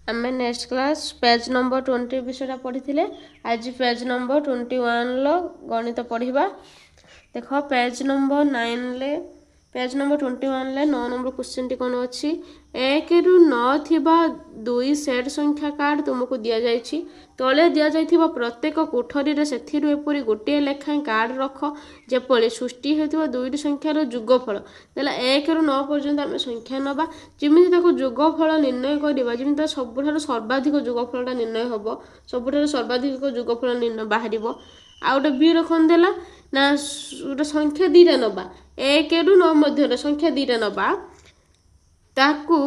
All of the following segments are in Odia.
आम नेक्स्ट क्लास पेज नंबर 20 विषय पढ़ी आज पेज नंबर 21 गणित पढ़ा। देख page number 9 page number 21 9 number question T कौन अच्छी 1 ରୁ 9 थिबा 2 सेट संख्या कार्ड तुमको दि जाइछि। तले दि जाइथिबा प्रत्येक कोठरी रे सेथिरु एपरि गोटे लेखा कार्ड रख जेपरि सृष्टि हेतु दुईटी संख्यार जोगफल देला 1 ରୁ 9 पर्यंत आम संख्या नबा जमिति ताको जोगफल निर्णय करबा जमिति सबुठारु सर्वाधिक जोगफलटा निर्णय हबो सबुठारु सर्वाधिक जोगफल निर्णय बाहरिबो। आ गोटे बी रखन देला ना गोटे संख्या दीटा नबा 1 ରୁ 9 मध्य संख्या दीटा नबा ताकू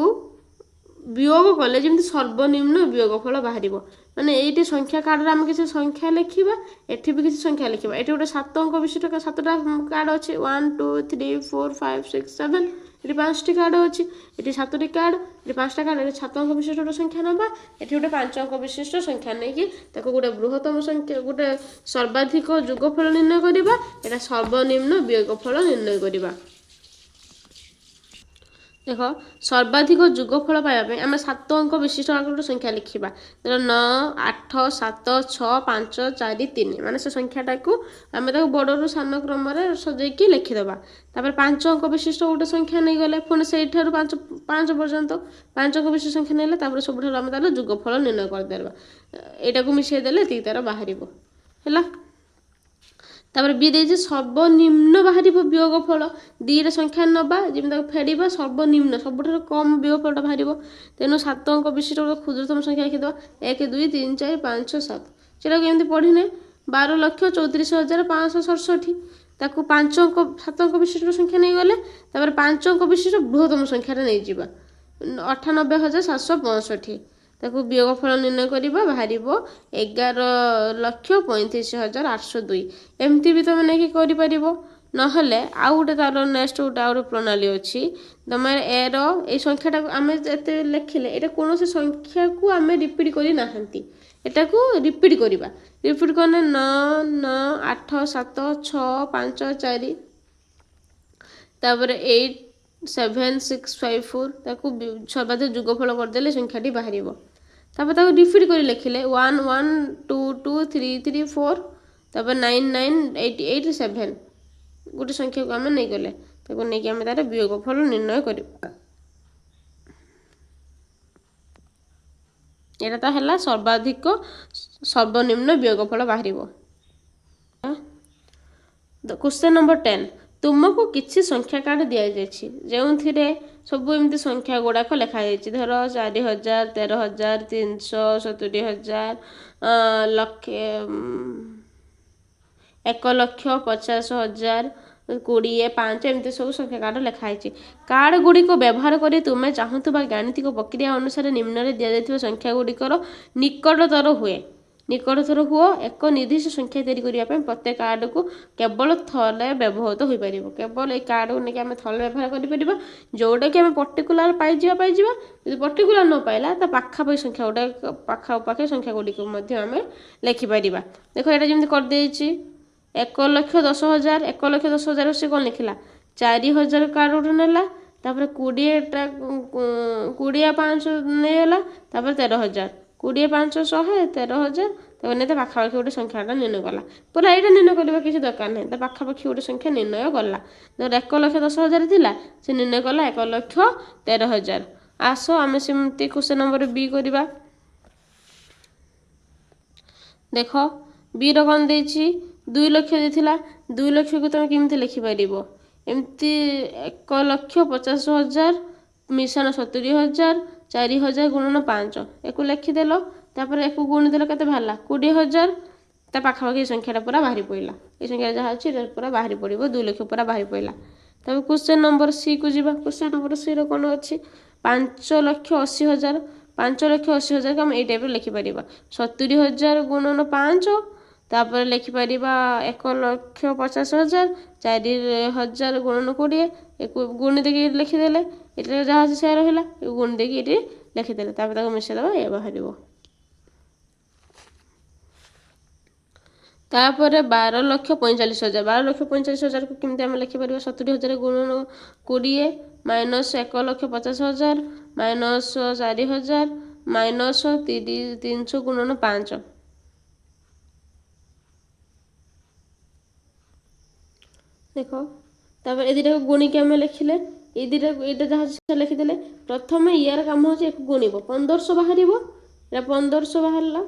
वियोग कले जमी सर्वनिम्न वियोगफल बाहर माने ये संख्या कार्ड आम किसी संख्या लिखा एठी भी किसी संख्या लिखा ये गोटे 7 अंक विशिष्ट 7टा कार्ड अच्छे 1 2 3 4 5 6 7 ये 5टी कार्ड अच्छी ये 7टी कार्ड ये 5टा कार्ड ये 7 अंक विशिष्ट गोटे संख्या नवा ये गोटे 5 अंक विशिष्ट संख्या नहीं कि गोटे बृहत्तम संख्या गोटे सर्वाधिक जोगफल निर्णय करवा यहाँ सर्वनिम्न वियोगफल निर्णय करवा। देख सर्वाधिक जोगफल पाइबा आम 7 अंक विशिष्ट गोटे संख्या लिखा 9 8 7 6 5 4 3 माने से संख्याटा को आम बड़ू सान क्रम सजैकी लिखिदेवा। तापर 5 अंक विशिष्ट गोटे संख्या नहीं गले पुणी से 5 पर्यंत 5 अंक विशिष्ट संख्या नहीं तापर सब आम तार जोगफल निर्णय करदेवा यहाँ को मिसेदेले ती तार बाहर है। तापर बी दे सर्वनिम्न बाहर वियोगफल दीटा संख्या नबा जमी फेड़ा सर्वनिम्न सबुठ कम वियोगफल बाहर तेणु 7 अंक विशिष्ट क्षुद्रतम संख्या लिखिद 1 2 3 4 5 6 7 से एमती पढ़ने 12,34,567 ताकू 5 अंक 7 अंक विशिष्ट संख्या नहीं गले 5 अंक विशिष्ट बृहत्तम संख्या नहीं जावा 98,765 ताकू वियोगफल निर्णय करवा बाहर 11,35,802 एमती भी तुम नहीं कर नहले आउ गोटे तार नेक्स्ट गोटे आउ प्रणाली अच्छी तुम एर ये संख्याटा आम ये लिखिले ये कौन संख्या को आम रिपीट करना यहाँ को रिपीट करवा रिपीट करने 9 9 8 7 6 5 4 तापर 8 7 6 5 4 ताकू सर्वाधिक जोगफल करदे संख्याटी बाहर तापर ताको रिपीट कर लिखिले 1 1 2 2 3 3 4 तापर 9 9 8 8 7 गोटे संख्या को आम नहीं गले ताको नहीं आम तार वियोगफल निर्णय करवा। यहाँ तो है सर्वाधिक सर्वनिम्न वियोगफल बाहर। क्वेश्चन नंबर 10 तुमको किसी संख्या कार्ड दि जाइए जो सब एमती संख्या गुड़ाक लिखाई धर 4,000 13,000 370,000 लक्षे 1,50,000 20 5 एमती सब संख्या कार्ड लिखाई कार्ड गुड़ी को व्यवहार कर तुम्हें चाहूबा गाणितिक प्रक्रिया अनुसार निम्न दि जाइए संख्या गुड़िकर निकटतर हुए एक निर्दिष्ट संख्या तैयारी करने प्रत्येक कार्ड को केवल थले व्यवहृत हो पार केवल ये कार्ड को लेकिन आम थले व्यवहार कर जोटा कि आम पर्टिकुलर पाइजा पर्टिकुलर न पाइला तो पाखापाखि संख्या गुड़ा पाखापाखि संख्या गुड़ी को आम लिखिपर। देख यहाँ जमी करदे 1,10,000 1,10,000 से कौन लिखला 4,000 कार्ड गोटे नेला 20टा 20 5 नहीं तापर 13,000 20 5 100 13,000 तक नहीं पाखापाखि गोटे संख्याटा निर्णय कला पूरा यहाँ निर्णय करवा किसी दरकार नहीं तो पाखापाखि गोटे संख्या निर्णय कला धर 1,10,000 थिला से निर्णय कला 1,13,000। आस आम सेमती क्वेश्चन नंबर बी करवा। देख बी रन दे 2 लाख देता 2 लाख को तुम केमती लिखिपर एमती 1,50,000 मिशान 70,000 4,000 गुणन 5 एक लिखिदेल तापर एक गुणिदेल के बाहर 20,000 ता पाखापाखि संख्याटा पूरा बाहरी पड़ा ये संख्या जहाँ अच्छी पूरा बाहरी पड़ो 2 लाख पूरा बाहरी पड़ा। तब क्वेश्चन नंबर सी को जी क्वेश्चन नंबर सी कौन अच्छी 5,80,000 5,80,000 को आम ये टाइप लिखिपर 70,000 गुणन 5 तापर लिखिपर 1,50,000 4,000 गुणन 20 एक गुणी देखिए लिखिदेले ये जहाँ अच्छे से रहा गुणी देखिए ये लिखिदेले तापर मिसेदेव ये बाहर। तापर 12,45,000 12,45,000 को केमती आम लिखिपर 70,000 गुणन 20 माइनस 1,50,000 माइनस 4,000 ମାଇନସ୍ 300 ଗୁଣନ 5। ଦେଖ ତାପରେ ଏ ଦୁଇଟାକୁ ଗୁଣିକି ଆମେ ଲେଖିଲେ ଏଇଟା ଯାହା ଲେଖିଦେଲେ ପ୍ରଥମେ ଇୟାର କାମ ହେଉଛି ଏକୁ ଗୁଣିବ 1500 ବାହାରିବ ଏଇଟା 1500 ବାହାରିଲା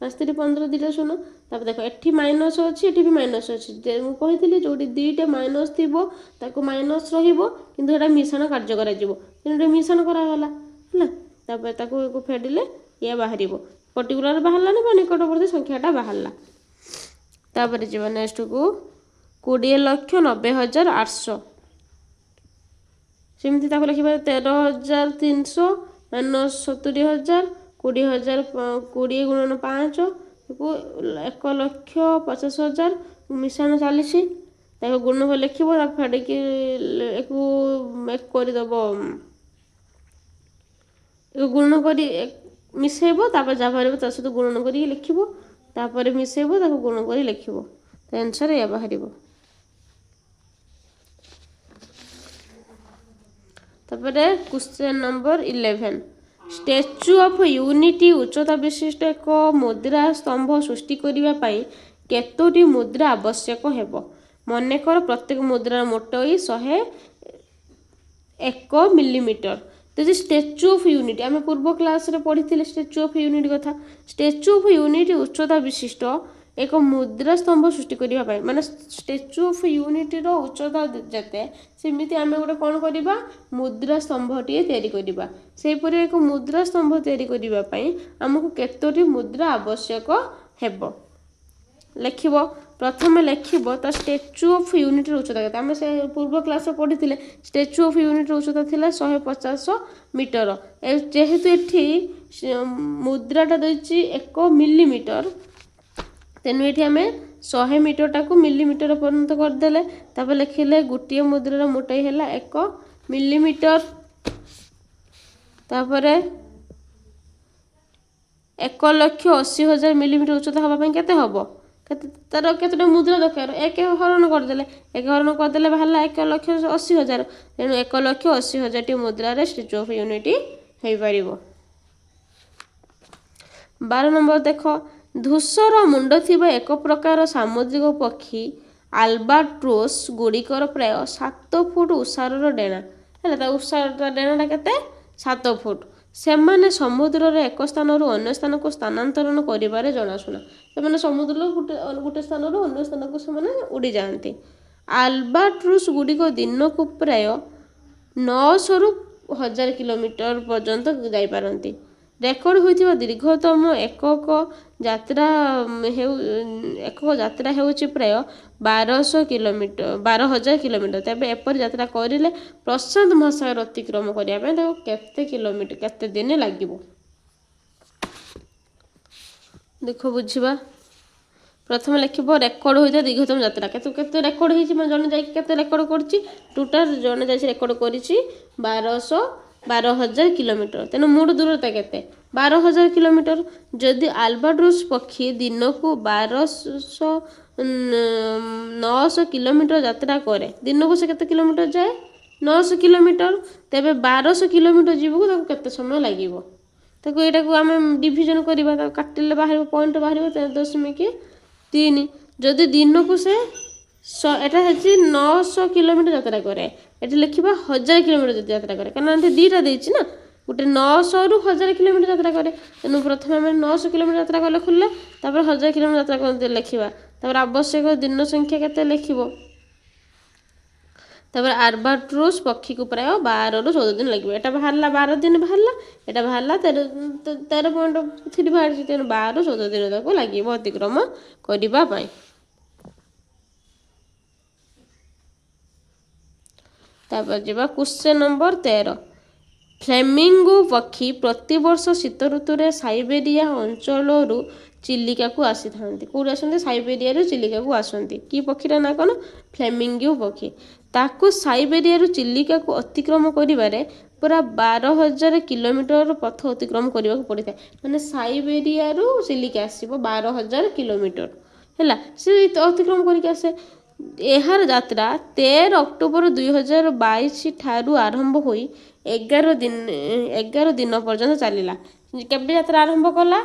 5 3 15 ଦୁଇଟା ଶୂନ ତାପରେ ଦେଖ ଏଠି ମାଇନସ୍ ଅଛି ଏଠି ବି ମାଇନସ୍ ଅଛି ମୁଁ କହିଥିଲି ଯେଉଁଠି ଦୁଇଟା ମାଇନସ୍ ଥିବ ତାକୁ ମାଇନସ୍ ରହିବ କିନ୍ତୁ ଏଇଟା ମିଶାଣ କାର୍ଯ୍ୟ କରାଯିବ କିନ୍ତୁ ଏଇଟା ମିଶାଣ କରାଗଲା ହେଲା ତାପରେ ତାକୁ ଫେଡ଼ିଲେ ଇଏ ବାହାରିବ ପର୍ଟିକୁଲାର ବାହାରିଲାନି ବା ନିକଟବର୍ତ୍ତୀ ସଂଖ୍ୟାଟା ବାହାରିଲା ତାପରେ ଯିବା ନେକ୍ସଟକୁ 20,90,800 ସେମିତି ତାକୁ ଲେଖିବା 13,300 ମାଇନସ୍ 70,000 20,000 20 ଗୁଣନ 5 1,50,000 ମିଶାଣ ଚାଲିଛି ତାକୁ ଗୁଣ ଲେଖିବ ତାକୁ ଫେଡ଼ିକି କରିଦେବ ଗୁଣ କରି ମିଶାଇବ ତାପରେ ଯାହା ବାହାରିବ ତା ସହିତ ଗୁଣନ କରିକି ଲେଖିବ ତାପରେ ମିଶାଇବ ତାକୁ ଗୁଣ କରି ଲେଖିବ ତ ଆନ୍ସର୍ ଏଇଆ ବାହାରିବ ତାପରେ question number 11 statue of unity ଉଚ୍ଚତା ବିଶିଷ୍ଟ ଏକ ମୁଦ୍ରା ସ୍ତମ୍ଭ ସୃଷ୍ଟି କରିବା ପାଇଁ କେତୋଟି ମୁଦ୍ରା ଆବଶ୍ୟକ ହେବ ମନେକର ପ୍ରତ୍ୟେକ ମୁଦ୍ରାର ମୋଟଇ 101 ମିଲିମିଟର ଯଦି ଷ୍ଟାଚ୍ୟୁ ଅଫ୍ ୟୁନିଟି ଆମେ ପୂର୍ବ କ୍ଲାସରେ ପଢ଼ିଥିଲେ ଷ୍ଟାଚ୍ୟୁ ଅଫ୍ ୟୁନିଟି କଥା ଷ୍ଟାଚ୍ୟୁ ଅଫ୍ ୟୁନିଟି ଉଚ୍ଚତା ବିଶିଷ୍ଟ ଏକ ମୁଦ୍ରା ସ୍ତମ୍ଭ ସୃଷ୍ଟି କରିବା ପାଇଁ ମାନେ ଷ୍ଟାଚ୍ୟୁ ଅଫ୍ ୟୁନିଟିର ଉଚ୍ଚତା ଯେତେ ସେମିତି ଆମେ ଗୋଟେ କ'ଣ କରିବା ମୁଦ୍ରା ସ୍ତମ୍ଭଟିଏ ତିଆରି କରିବା ସେହିପରି ଏକ ମୁଦ୍ରା ସ୍ତମ୍ଭ ତିଆରି କରିବା ପାଇଁ ଆମକୁ କେତୋଟି ମୁଦ୍ରା ଆବଶ୍ୟକ ହେବ ଲେଖିବ ପ୍ରଥମେ ଲେଖିବ ତ ଷ୍ଟାଚ୍ୟୁ ଅଫ୍ ୟୁନିଟିର ଉଚ୍ଚତା କେତେ ଆମେ ସେ ପୂର୍ବ କ୍ଲାସରେ ପଢ଼ିଥିଲେ ଷ୍ଟାଚ୍ୟୁ ଅଫ୍ ୟୁନିଟିର ଉଚ୍ଚତା ଥିଲା 150 ମିଟର ଯେହେତୁ ଏଠି ମୁଦ୍ରାଟା ଦେଇଛି 1 ମିଲିମିଟର ତେଣୁ ଏଠି ଆମେ 100 ମିଟରଟାକୁ ମିଲିମିଟର ପରିଣତ କରିଦେଲେ ତାପରେ ଲେଖିଲେ ଗୋଟିଏ ମୁଦ୍ରାର ମୋଟାଇ ହେଲା 1 ମିଲିମିଟର ତାପରେ 1,80,000 ମିଲିମିଟର ଉଚ୍ଚତା ହେବା ପାଇଁ କେତେ ହେବ ତାର କେତେଟା ମୁଦ୍ରା ଦରକାର 1 ହରଣ କରିଦେଲେ ବାହାରିଲା 1,80,000 ତେଣୁ 1,80,000ଟି ମୁଦ୍ରାରେ ଷ୍ଟାଚ୍ୟୁ ଅଫ୍ ୟୁନିଟି ହେଇପାରିବ 12 ନମ୍ବର ଦେଖ ଧୂସର ମୁଣ୍ଡ ଥିବା ଏକ ପ୍ରକାର ସାମୁଦ୍ରିକ ପକ୍ଷୀ ଆଲବାଟ୍ରୋସ୍ ଗୁଡ଼ିକର ପ୍ରାୟ 7 ଫୁଟ ଉସାରର ଡେଣା ହେଲା ତା ଡେଣାଟା କେତେ 7 ଫୁଟ ସେମାନେ ସମୁଦ୍ରର ଏକ ସ୍ଥାନରୁ ଅନ୍ୟ ସ୍ଥାନକୁ ସ୍ଥାନାନ୍ତରଣ କରିବାରେ ଜଣାଶୁଣା ସେମାନେ ସମୁଦ୍ରର ଗୋଟେ ସ୍ଥାନରୁ ଅନ୍ୟ ସ୍ଥାନକୁ ସେମାନେ ଉଡ଼ିଯାଆନ୍ତି ଆଲବାଟ୍ରୋସ୍ ଗୁଡ଼ିକ ଦିନକୁ ପ୍ରାୟ 900ରୁ 1000 କିଲୋମିଟର ପର୍ଯ୍ୟନ୍ତ ଯାଇପାରନ୍ତି ରେକର୍ଡ ହୋଇଥିବା ଦୀର୍ଘତମ ଏକକ ଯାତ୍ରା ହେଉଛି ପ୍ରାୟ 12,000 କିଲୋମିଟର ତେବେ ଏପରି ଯାତ୍ରା କରିଲେ ପ୍ରଶାନ୍ତ ମହାସାଗର ଅତିକ୍ରମ କରିବା ପାଇଁ ତାକୁ କେତେ ଦିନ ଲାଗିବ ଦେଖ ବୁଝିବା ପ୍ରଥମେ ଲେଖିବ ରେକର୍ଡ ହୋଇଥିବା ଦୀର୍ଘତମ ଯାତ୍ରା କେତେ ରେକର୍ଡ ହେଇଛି ମାନେ ଜଣେ ଯାଇକି କେତେ ରେକର୍ଡ କରିଛି ଟୋଟାଲ ଜଣେ ଯାଇକି ରେକର୍ଡ କରିଛି 12,000 କିଲୋମିଟର ତେଣୁ ମୋଟ ଦୂରତା କେତେ 12,000 କିଲୋମିଟର ଯଦି ଆଲବାଟ୍ରୋସ୍ ପକ୍ଷୀ ଦିନକୁ 900 କିଲୋମିଟର ଯାତ୍ରା କରେ ଦିନକୁ ସେ କେତେ କିଲୋମିଟର ଯାଏ 900 କିଲୋମିଟର ତେବେ 1200 କିଲୋମିଟର ଯିବାକୁ ତାକୁ କେତେ ସମୟ ଲାଗିବ ତାକୁ ଏଇଟାକୁ ଆମେ ଡିଭିଜନ କରିବା ତାକୁ କାଟିଲେ ବାହାରିବ ପଏଣ୍ଟ ବାହାରିବ 13.3 ଯଦି ଦିନକୁ ସେ ଏଟା ହେଉଛି 900 କିଲୋମିଟର ଯାତ୍ରା କରେ ଏଠି ଲେଖିବା 1000 କିଲୋମିଟର ଯାତ୍ରା କରେ କାରଣ ଏଠି ଦୁଇଟା ଦେଇଛି ନା ଗୋଟେ 900ରୁ 1000 କିଲୋମିଟର ଯାତ୍ରା କରେ ତେଣୁ ପ୍ରଥମେ ଆମେ 900 କିଲୋମିଟର ଯାତ୍ରା କଲେ ଖୋଲିଲା ତାପରେ 1000 କିଲୋମିଟର ଯାତ୍ରା କରନ୍ତି ଲେଖିବା ତାପରେ ଆବଶ୍ୟକ ଦିନ ସଂଖ୍ୟା କେତେ ଲେଖିବ ତାପରେ ଆଲବାଟ୍ରୋସ୍ ପକ୍ଷୀକୁ ପ୍ରାୟ 12ରୁ 14 ଦିନ ଲାଗିବ ଏଟା ବାହାରିଲା 12 ଦିନ ବାହାରିଲା ଏଟା ବାହାରିଲା 13.3 ବାହାରିଛି ତେଣୁ 12ରୁ 14 ଦିନ ତାକୁ ଲାଗିବ ଅତିକ୍ରମ କରିବା ପାଇଁ ତାପରେ ଯିବା କ୍ୱେଶ୍ଚନ୍ ନମ୍ବର 13 ଫ୍ଲେମିଙ୍ଗୋ ପକ୍ଷୀ ପ୍ରତିବର୍ଷ ଶୀତ ଋତୁରେ ସାଇବେରିଆ ଅଞ୍ଚଳରୁ ଚିଲିକାକୁ ଆସିଥାନ୍ତି କେଉଁଠି ଆସନ୍ତି ସାଇବେରିଆରୁ ଚିଲିକାକୁ ଆସନ୍ତି କି ପକ୍ଷୀର ନାଁ କ'ଣ ଫ୍ଲେମିଙ୍ଗୋ ପକ୍ଷୀ ତାକୁ ସାଇବେରିଆରୁ ଚିଲିକାକୁ ଅତିକ୍ରମ କରିବାରେ ପୁରା 12,000 କିଲୋମିଟର ପଥ ଅତିକ୍ରମ କରିବାକୁ ପଡ଼ିଥାଏ ମାନେ ସାଇବେରିଆରୁ ଚିଲିକା ଆସିବ 12,000 କିଲୋମିଟର ହେଲା ସେ ଅତିକ୍ରମ କରିକି ଆସେ ଏହାର ଯାତ୍ରା 13 ଅକ୍ଟୋବର 2022 ଠାରୁ ଆରମ୍ଭ ହୋଇ 11 ଦିନ ପର୍ଯ୍ୟନ୍ତ ଚାଲିଲା। କେବେ ଯାତ୍ରା ଆରମ୍ଭ କଲା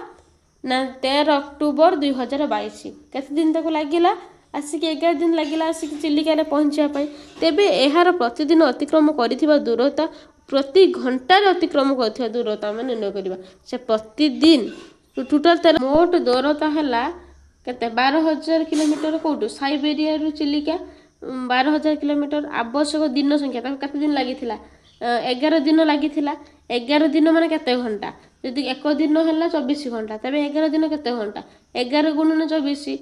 ନା 13 ଅକ୍ଟୋବର 2022। କେତେ ଦିନ ତାକୁ ଲାଗିଲା? ଆସିକି 11 ଦିନ ଲାଗିଲା ଆସିକି ଚିଲିକାରେ ପହଞ୍ଚିବା ପାଇଁ। ତେବେ ଏହାର ପ୍ରତିଦିନ ଅତିକ୍ରମ କରିଥିବା ଦୂରତା, ପ୍ରତି ଘଣ୍ଟାରେ ଅତିକ୍ରମ କରୁଥିବା ଦୂରତା ଆମେ ନିର୍ଣ୍ଣୟ କରିବା। ସେ ପ୍ରତିଦିନ ଟୋଟାଲ ମୋଟ ଦୂରତା ହେଲା କେତେ? 12,000 କିଲୋମିଟର। କେଉଁଠୁ? ସାଇବେରିଆରୁ ଚିଲିକା 12,000 କିଲୋମିଟର। ଆବଶ୍ୟକ ଦିନ ସଂଖ୍ୟା, ତାକୁ କେତେ ଦିନ ଲାଗିଥିଲା? 11 ଦିନ ଲାଗିଥିଲା। 11 ଦିନ ମାନେ କେତେ ଘଣ୍ଟା? ଯଦି ଏକ ଦିନ ହେଲା 24 ଘଣ୍ଟା, ତେବେ 11 ଦିନ କେତେ ଘଣ୍ଟା? 11 ଗୁଣନ 24,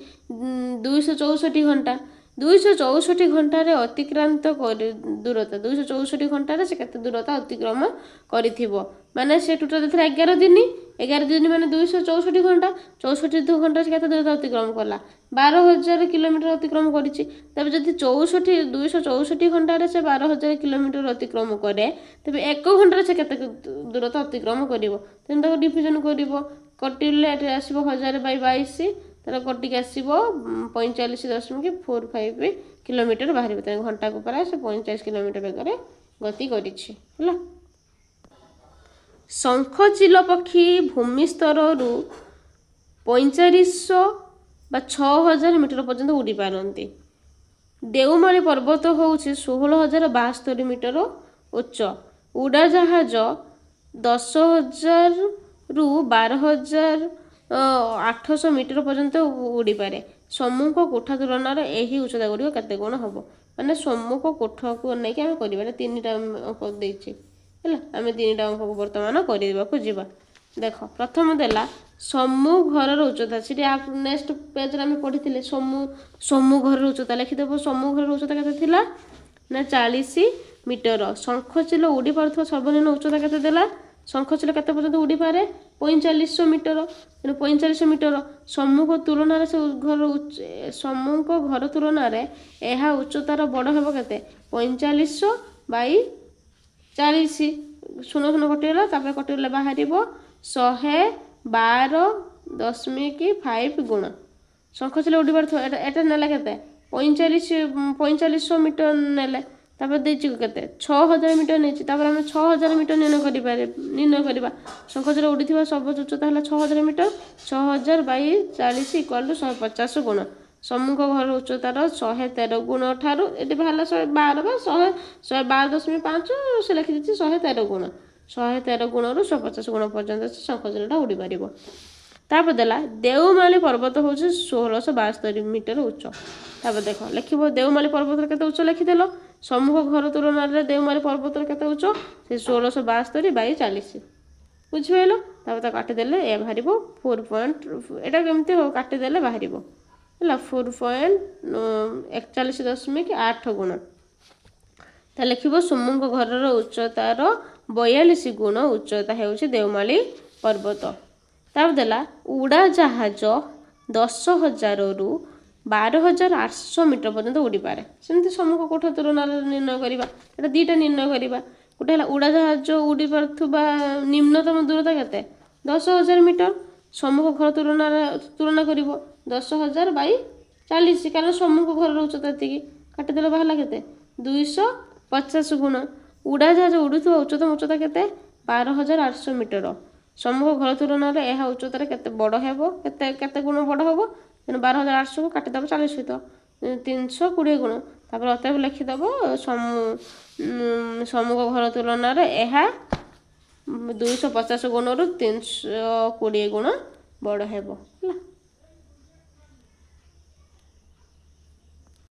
264 ଘଣ୍ଟା। 264 ଘଣ୍ଟାରେ ଅତିକ୍ରାନ୍ତ ଦୂରତା, 264 ଘଣ୍ଟାରେ ସେ କେତେ ଦୂରତା ଅତିକ୍ରମ କରିଥିବ? ମାନେ ସେ ଟୋଟାଲ ଥିଲା 11 ଦିନ। 11 ଦିନ ମାନେ 264 ଘଣ୍ଟା। 64 ଘଣ୍ଟାରେ ସେ କେତେ ଦୂରତା ଅତିକ୍ରମ କଲା? 12,000 କିଲୋମିଟର ଅତିକ୍ରମ କରିଛି। ତେବେ ଯଦି 264 ଘଣ୍ଟାରେ ସେ 12,000 କିଲୋମିଟର ଅତିକ୍ରମ କରେ, ତେବେ 1 ଘଣ୍ଟାରେ ସେ କେତେ ଦୂରତା ଅତିକ୍ରମ କରିବ? ତେଣୁ ତାକୁ ଡିଭିଜନ କରିବ। କଟିଲେ ଏଠି ଆସିବ 1000/22, ତାର କଟିକି ଆସିବ 45.45 କିଲୋମିଟର ବାହାରିବ। ତେଣୁ ଘଣ୍ଟାକୁ ପ୍ରାୟ ସେ 45 କିଲୋମିଟର ବେଗରେ ଗତି କରିଛି। ହେଲା। ଶଙ୍ଖଚିଲ ପକ୍ଷୀ ଭୂମିସ୍ତରରୁ 4500 ବା 6000 ମିଟର ପର୍ଯ୍ୟନ୍ତ ଉଡ଼ି ପାରନ୍ତି। ଦେଓମାଳି ପର୍ବତ ହେଉଛି 16,072 ମିଟର ଉଚ୍ଚ। ଉଡ଼ାଜାହାଜ 10,000 ରୁ 12,800 ମିଟର ପର୍ଯ୍ୟନ୍ତ ଉଡ଼ିପାରେ। ସମ୍ମୁଖ କୋଠା ତୁଳନାରେ ଏହି ଉଚ୍ଚତା ଗୁଡ଼ିକ କେତେ ଗୁଣ ହେବ? ମାନେ ସମ୍ମୁଖ କୋଠକୁ ନେଇକି ଆମେ କରିବା। 3ଟା ଅଙ୍କ ଦେଇଛି। ହେଲା, ଆମେ 3ଟା ଅଙ୍କକୁ ବର୍ତ୍ତମାନ କରିବାକୁ ଯିବା। ଦେଖ, ପ୍ରଥମ ଦେଲା ସମୁ ଘରର ଉଚ୍ଚତା। ସେଠି ନେକ୍ସଟ ପେଜରେ ଆମେ ପଢ଼ିଥିଲେ ସମୁ ଘରର ଉଚ୍ଚତା। ଲେଖିଦେବ ସମୁ ଘରର ଉଚ୍ଚତା କେତେ ଥିଲା? ନା 40 ମିଟର। ଶଙ୍ଖଚିଲ ଉଡ଼ି ପାରୁଥିବା ସର୍ବନିମ୍ନ ଉଚ୍ଚତା କେତେ ଦେଲା? ଶଙ୍ଖଚିଲ କେତେ ପର୍ଯ୍ୟନ୍ତ ଉଡ଼ିପାରେ? 4500 ମିଟର। ତେଣୁ 4500 ମିଟର। ସମ୍ମୁଖ ଘର ତୁଳନାରେ ଏହା ଉଚ୍ଚତାର ବଡ଼ ହେବ କେତେ? 4500/40। 0 କଟିଗଲା, ତାପରେ କଟିଗଲେ ବାହାରିବ 112.5 ଗୁଣ। ଶଙ୍ଖଚିଲ ଉଡ଼ି ପାରୁଥିବା ଏଟା ନେଲେ କେତେ? 4500 ମିଟର ନେଲେ। ତାପରେ ଦେଇଛି କେତେ? 6000 ମିଟର ନେଇଛି। ତାପରେ ଆମେ 6000 ମିଟର ନିର୍ଣ୍ଣୟ କରିବା। ଶଙ୍ଖଚିଲ ଉଡ଼ିଥିବା ସର୍ବୋଚ୍ଚ ଉଚ୍ଚତା ହେଲା 6000 ମିଟର। 6000/40 = 150 ଗୁଣ। ସମ୍ମୁଖ ଘର ଉଚ୍ଚତାର 113 ଗୁଣ ଠାରୁ, ଏଠି ବାହାରିଲା 112 ବା 112.5, ସେ ଲେଖିଦେଇଛି 113 ଗୁଣ। 113 ଗୁଣରୁ 150 ଗୁଣ ପର୍ଯ୍ୟନ୍ତ ଶଙ୍ଖଚିଲଟା ଉଡ଼ି ପାରିବ। ତାପରେ ଦେଲା ଦେଓମାଳି ପର୍ବତ ହେଉଛି 1672 ମିଟର ଉଚ୍ଚ। ତାପରେ ଦେଖ, ଲେଖିବ ଦେଓମାଳି ପର୍ବତର କେତେ ଉଚ୍ଚ ଲେଖିଦେଲ। ସମ୍ମୁଖ ଘର ତୁଳନାରେ ଦେଓମାଳି ପର୍ବତର କେତେ ଉଚ୍ଚ? ସେ 1672/40। ବୁଝିପାରିଲ? ତାପରେ ତାକୁ କାଟିଦେଲେ ଏ ବାହାରିବ 4. ଏଇଟା କେମିତି ହବ? କାଟିଦେଲେ ବାହାରିବ। ହେଲା, 4.41.8 ଗୁଣ। ତାହେଲେ ଲେଖିବ ସମ୍ମୁଖ ଘରର ଉଚ୍ଚତାର 42 ଗୁଣ ଉଚ୍ଚତା ହେଉଛି ଦେଓମାଳି ପର୍ବତ। ତାପରେ ଦେଲା ଉଡ଼ାଜାହାଜ 10,000 ରୁ 12,800 ମିଟର ପର୍ଯ୍ୟନ୍ତ ଉଡ଼ିପାରେ। ସେମିତି ସମ୍ମୁଖ କୋଠା ତୁଳନାରେ ନିର୍ଣ୍ଣୟ କରିବା। ଏଟା 2ଟା ନିର୍ଣ୍ଣୟ କରିବା। ଗୋଟେ ହେଲା ଉଡ଼ାଜାହାଜ ଉଡ଼ି ପାରୁଥିବା ନିମ୍ନତମ ଦୂରତା କେତେ? 10,000 ମିଟର। ସମ୍ମୁଖ ଘର ତୁଳନା କରିବ 10,000/40, କାରଣ ସମ୍ମୁଖ ଘରର ଉଚ୍ଚତା ଏତିକି। କାଟିଦେଲେ ବାହାରିଲା କେତେ? 250 ଗୁଣ। ଉଡ଼ାଜାହାଜ ଉଡ଼ୁଥିବା ଉଚ୍ଚତମ ଉଚ୍ଚତା କେତେ? 12,800 ମିଟର। ସମ୍ମୁଖ ଘର ତୁଳନାରେ ଏହା ଉଚ୍ଚତାରେ କେତେ ବଡ଼ ହେବ? କେତେ ଗୁଣ ବଡ଼ ହେବ? ତେଣୁ 12,800କୁ କାଟିଦେବ 40 ସହିତ, 320 ଗୁଣ। ତାପରେ ଅତଏବ ଲେଖିଦେବ ସମ୍ମୁଖ ଘର ତୁଳନାରେ ଏହା 250 ଗୁଣରୁ 320 ଗୁଣ ବଡ଼ ହେବ। ହେଲା।